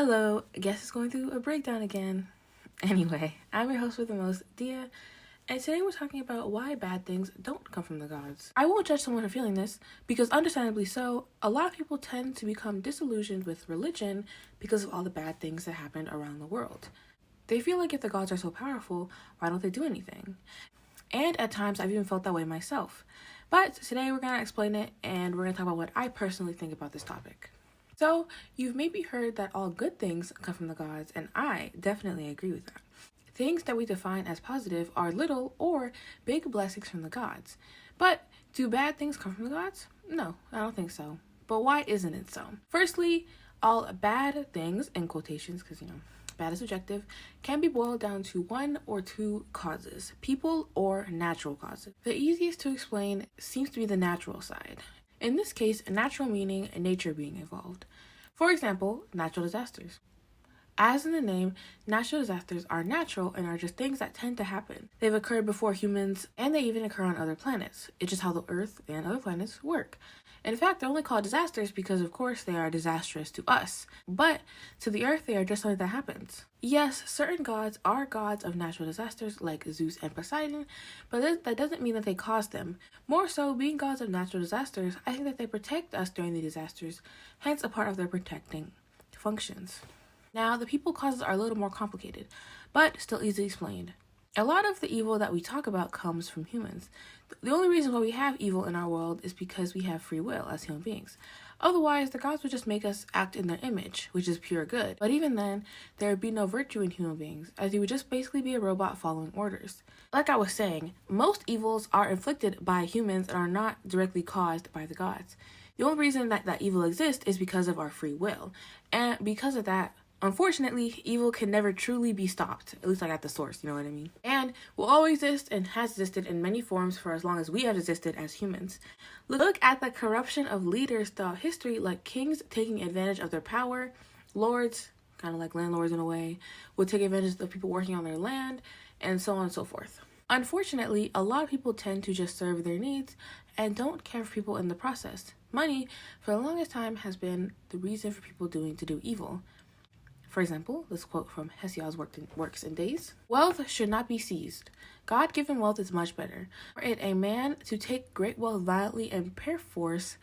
Hello, guess it's going through a breakdown again. Anyway, I'm your host with the most, Dia, and today we're talking about why bad things don't come from the gods. I won't judge someone for feeling this, because understandably so, a lot of people tend to become disillusioned with religion because of all the bad things that happen around the world. They feel like if the gods are so powerful, why don't they do anything? And at times, I've even felt that way myself. But today we're going to explain it, and we're going to talk about what I personally think about this topic. So, you've maybe heard that all good things come from the gods, and I definitely agree with that. Things that we define as positive are little or big blessings from the gods. But do bad things come from the gods? No, I don't think so. But why isn't it so? Firstly, all bad things, in quotations, because bad is subjective, can be boiled down to one or two causes, people or natural causes. The easiest to explain seems to be the natural side. In this case, natural meaning nature being involved. For example, natural disasters. As in the name, natural disasters are natural and are just things that tend to happen. They've occurred before humans, and they even occur on other planets. It's just how the Earth and other planets work. In fact, they're only called disasters because, of course, they are disastrous to us. But to the Earth, they are just something that happens. Yes, certain gods are gods of natural disasters like Zeus and Poseidon, but that doesn't mean that they cause them. More so, being gods of natural disasters, I think that they protect us during the disasters, hence a part of their protecting functions. Now, the people causes are a little more complicated, but still easily explained. A lot of the evil that we talk about comes from humans. The only reason why we have evil in our world is because we have free will as human beings. Otherwise, the gods would just make us act in their image, which is pure good. But even then, there would be no virtue in human beings, as you would just basically be a robot following orders. Like I was saying, most evils are inflicted by humans and are not directly caused by the gods. The only reason that evil exists is because of our free will. And because of that, unfortunately, evil can never truly be stopped, at least like at the source, you know what I mean? And will always exist and has existed in many forms for as long as we have existed as humans. Look at the corruption of leaders throughout history, like kings taking advantage of their power, lords, kind of like landlords in a way, would take advantage of the people working on their land, and so on and so forth. Unfortunately, a lot of people tend to just serve their needs and don't care for people in the process. Money, for the longest time, has been the reason for people to do evil. For example, this quote from Hesiod's Works and Days. Wealth should not be seized. God-given wealth is much better. For it a man to take great wealth violently and perforce,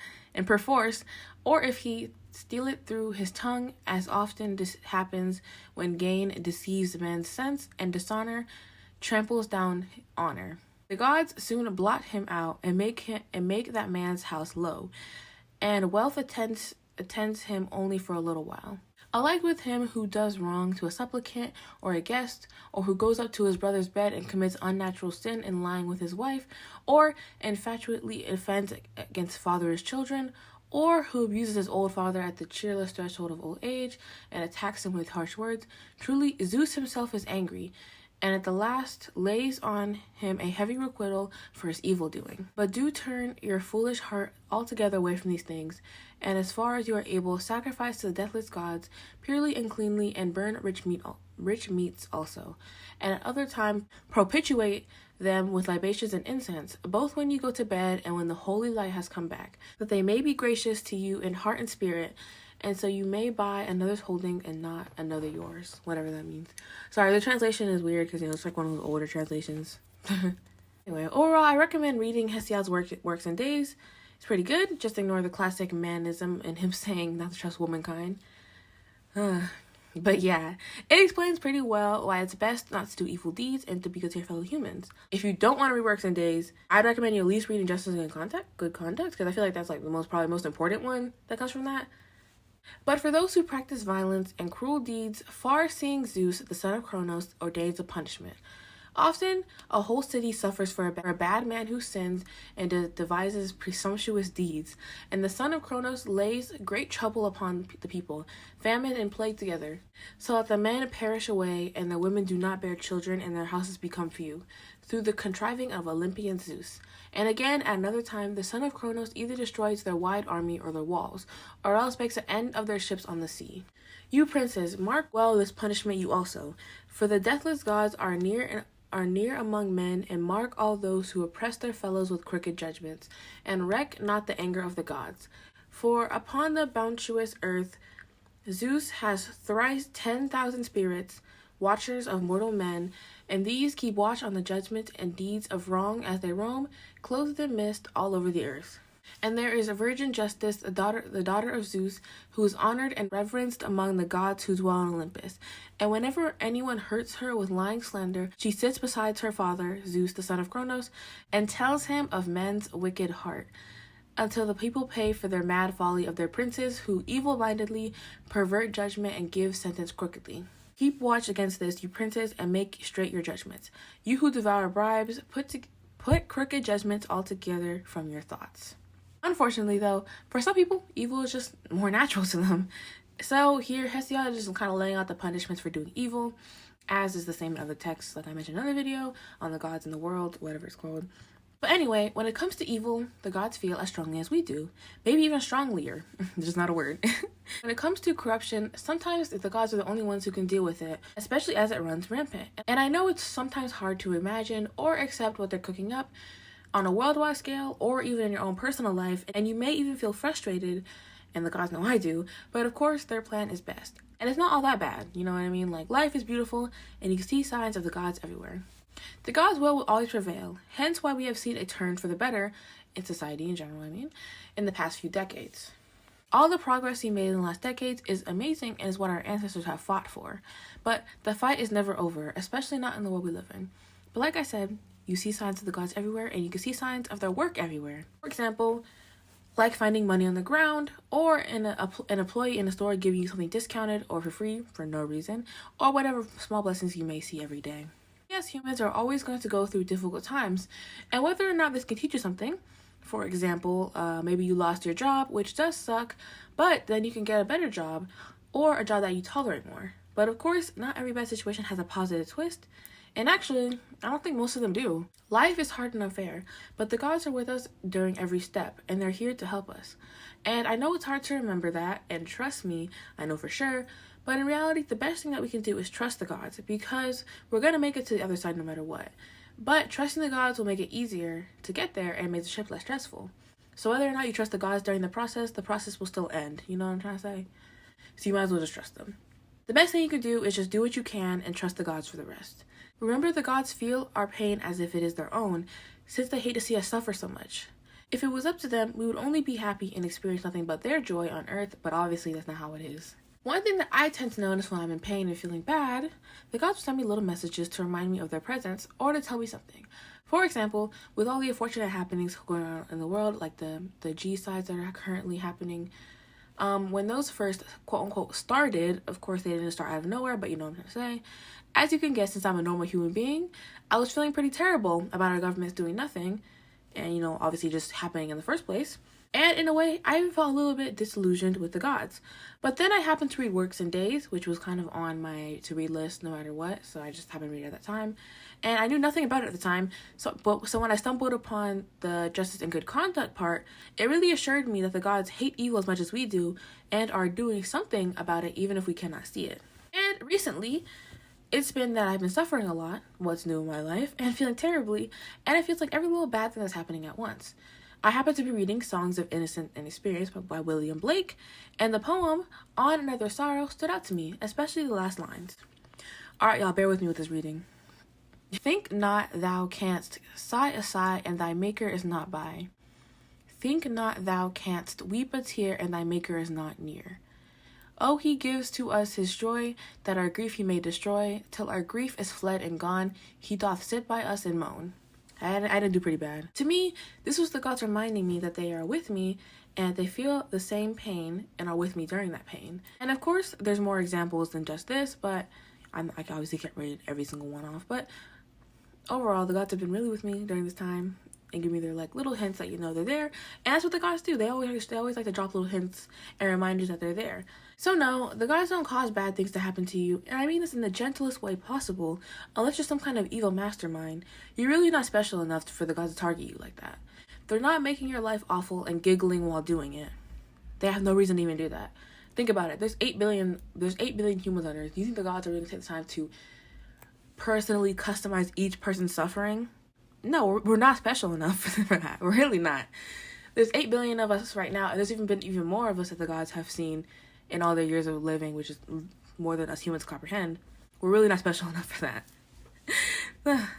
or if he steal it through his tongue, as often happens when gain deceives man's sense and dishonor tramples down honor. The gods soon blot him out and make that man's house low, and wealth attends him only for a little while. Alike with him who does wrong to a supplicant or a guest, or who goes up to his brother's bed and commits unnatural sin in lying with his wife, or infatuately offends against father's children, or who abuses his old father at the cheerless threshold of old age and attacks him with harsh words, truly Zeus himself is angry, and at the last lays on him a heavy requital for his evil doing. But do turn your foolish heart altogether away from these things, and as far as you are able, sacrifice to the deathless gods purely and cleanly, and burn rich meats also, and at other time propitiate them with libations and incense, both when you go to bed and when the holy light has come back, that they may be gracious to you in heart and spirit, and so you may buy another's holding and not another yours, whatever that means. Sorry, the translation is weird because it's like one of those older translations. Anyway, overall, I recommend reading Hesiod's Works and Days. It's pretty good. Just ignore the classic manism and him saying not to trust womankind. But yeah, it explains pretty well why it's best not to do evil deeds and to be good to your fellow humans. If you don't want to read Works and Days, I'd recommend you at least reading Justice in Good Conduct, because I feel like that's like probably most important one that comes from that. But for those who practice violence and cruel deeds, far-seeing Zeus, the son of Cronos, ordains a punishment. Often, a whole city suffers for a bad man who sins and devises presumptuous deeds, and the son of Cronos lays great trouble upon the people, famine and plague together, so that the men perish away, and the women do not bear children, and their houses become few, through the contriving of Olympian Zeus. And again, at another time, the son of Cronos either destroys their wide army or their walls, or else makes an end of their ships on the sea. You princes, mark well this punishment you also, for the deathless gods are near among men, and mark all those who oppress their fellows with crooked judgments, and reck not the anger of the gods. For upon the bounteous earth Zeus has thrice 10,000 spirits, watchers of mortal men, and these keep watch on the judgment and deeds of wrong as they roam, clothed in mist all over the earth. And there is a virgin Justice, the daughter of Zeus, who is honored and reverenced among the gods who dwell on Olympus. And whenever anyone hurts her with lying slander, she sits beside her father, Zeus, the son of Cronos, and tells him of men's wicked heart, until the people pay for their mad folly of their princes, who evil-mindedly pervert judgment and give sentence crookedly. Keep watch against this, you princes, and make straight your judgments. You who devour bribes, put crooked judgments altogether from your thoughts. Unfortunately, though, for some people, evil is just more natural to them. So here, Hesiod is just kind of laying out the punishments for doing evil, as is the same in other texts, like I mentioned in another video, on the gods in the world, whatever it's called. But anyway, when it comes to evil, the gods feel as strongly as we do. Maybe even stronglier. Just not a word. When it comes to corruption, sometimes the gods are the only ones who can deal with it, especially as it runs rampant. And I know it's sometimes hard to imagine or accept what they're cooking up on a worldwide scale or even in your own personal life, and you may even feel frustrated, and the gods know I do, but of course their plan is best. And it's not all that bad, you know what I mean? Like, life is beautiful, and you can see signs of the gods everywhere. The God's will always prevail, hence why we have seen a turn for the better in society in general, in the past few decades. All the progress we made in the last decades is amazing and is what our ancestors have fought for. But the fight is never over, especially not in the world we live in. But like I said, you see signs of the gods everywhere, and you can see signs of their work everywhere. For example, like finding money on the ground, or an employee in a store giving you something discounted or for free for no reason, or whatever small blessings you may see every day. Yes, humans are always going to go through difficult times, and whether or not this can teach you something, for example, maybe you lost your job, which does suck, but then you can get a better job, or a job that you tolerate more. But of course, not every bad situation has a positive twist, and actually, I don't think most of them do. Life is hard and unfair, but the gods are with us during every step, and they're here to help us. And I know it's hard to remember that, and trust me, I know for sure, but in reality, the best thing that we can do is trust the gods, because we're going to make it to the other side no matter what. But trusting the gods will make it easier to get there and make the trip less stressful. So whether or not you trust the gods during the process will still end. You know what I'm trying to say? So you might as well just trust them. The best thing you can do is just do what you can and trust the gods for the rest. Remember, the gods feel our pain as if it is their own, since they hate to see us suffer so much. If it was up to them, we would only be happy and experience nothing but their joy on earth, but obviously that's not how it is. One thing that I tend to notice when I'm in pain and feeling bad, the gods will send me little messages to remind me of their presence or to tell me something. For example, with all the unfortunate happenings going on in the world, like the G-sides that are currently happening, when those first quote-unquote started, of course they didn't start out of nowhere, but you know what I'm trying to say. As you can guess, since I'm a normal human being, I was feeling pretty terrible about our governments doing nothing, and obviously just happening in the first place. And in a way, I even felt a little bit disillusioned with the gods. But then I happened to read Works and Days, which was kind of on my to-read list no matter what, so I just happened to read it at that time. And I knew nothing about it at the time, so when I stumbled upon the justice and good conduct part, it really assured me that the gods hate evil as much as we do, and are doing something about it even if we cannot see it. And recently, it's been that I've been suffering a lot, what's new in my life, and feeling terribly, and it feels like every little bad thing is happening at once. I happened to be reading Songs of Innocence and Experience by William Blake, and the poem, On Another Sorrow, stood out to me, especially the last lines. Alright, y'all, bear with me with this reading. Think not thou canst sigh a sigh, and thy maker is not by. Think not thou canst weep a tear, and thy maker is not near. Oh, he gives to us his joy, that our grief he may destroy, till our grief is fled and gone, he doth sit by us and moan. I didn't do pretty bad. To me, this was the gods reminding me that they are with me and they feel the same pain and are with me during that pain. And of course, there's more examples than just this, but I obviously can't read every single one off. But overall, the gods have been really with me during this time and give me their little hints that they're there. And that's what the gods do. They always like to drop little hints and reminders that they're there. So no, the gods don't cause bad things to happen to you, and I mean this in the gentlest way possible. Unless you're some kind of evil mastermind, you're really not special enough for the gods to target you like that. They're not making your life awful and giggling while doing it. They have no reason to even do that. Think about it. There's 8 billion humans on Earth. Do you think the gods are really going to take the time to personally customize each person's suffering? No, we're not special enough for that. We're really not. There's 8 billion of us right now, and there's even been even more of us that the gods have seen in all their years of living, which is more than us humans comprehend, we're really not special enough for that.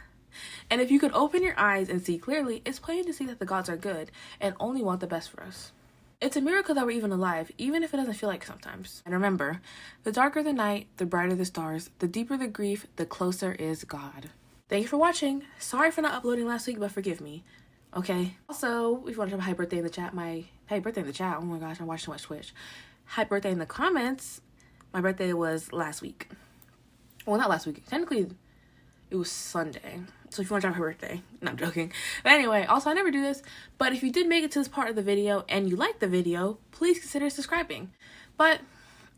And if you could open your eyes and see clearly, it's plain to see that the gods are good and only want the best for us. It's a miracle that we're even alive, even if it doesn't feel like sometimes. And remember, the darker the night, the brighter the stars, the deeper the grief, the closer is God. Thank you for watching. Sorry for not uploading last week, but forgive me. Okay? Also, if you want to have a happy birthday in the chat, oh my gosh, I watched so much Twitch. Happy birthday in the comments. My birthday was last week. Well, not last week. Technically, it was Sunday. So if you want to have her birthday. No, I'm joking. But anyway, also I never do this, but if you did make it to this part of the video and you like the video, please consider subscribing. But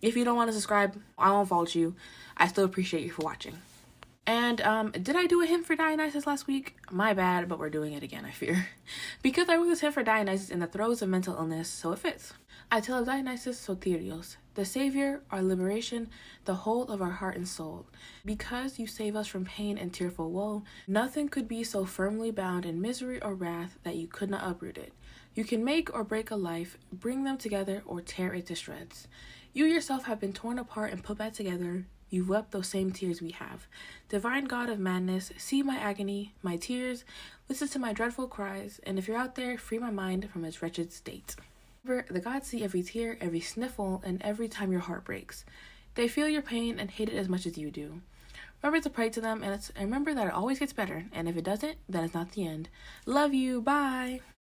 if you don't want to subscribe, I won't fault you. I still appreciate you for watching. And did I do a hymn for Dionysus last week? My bad, but we're doing it again, I fear. Because I wrote this hymn for Dionysus in the throes of mental illness, so it fits. I tell of Dionysus Soterios, the Savior, our liberation, the whole of our heart and soul. Because you save us from pain and tearful woe, nothing could be so firmly bound in misery or wrath that you could not uproot it. You can make or break a life, bring them together, or tear it to shreds. You yourself have been torn apart and put back together. You've wept those same tears we have. Divine God of madness, see my agony, my tears, listen to my dreadful cries, and if you're out there, free my mind from its wretched state. Remember, the gods see every tear, every sniffle, and every time your heart breaks. They feel your pain and hate it as much as you do. Remember to pray to them, and remember that it always gets better, and if it doesn't, then it's not the end. Love you, bye!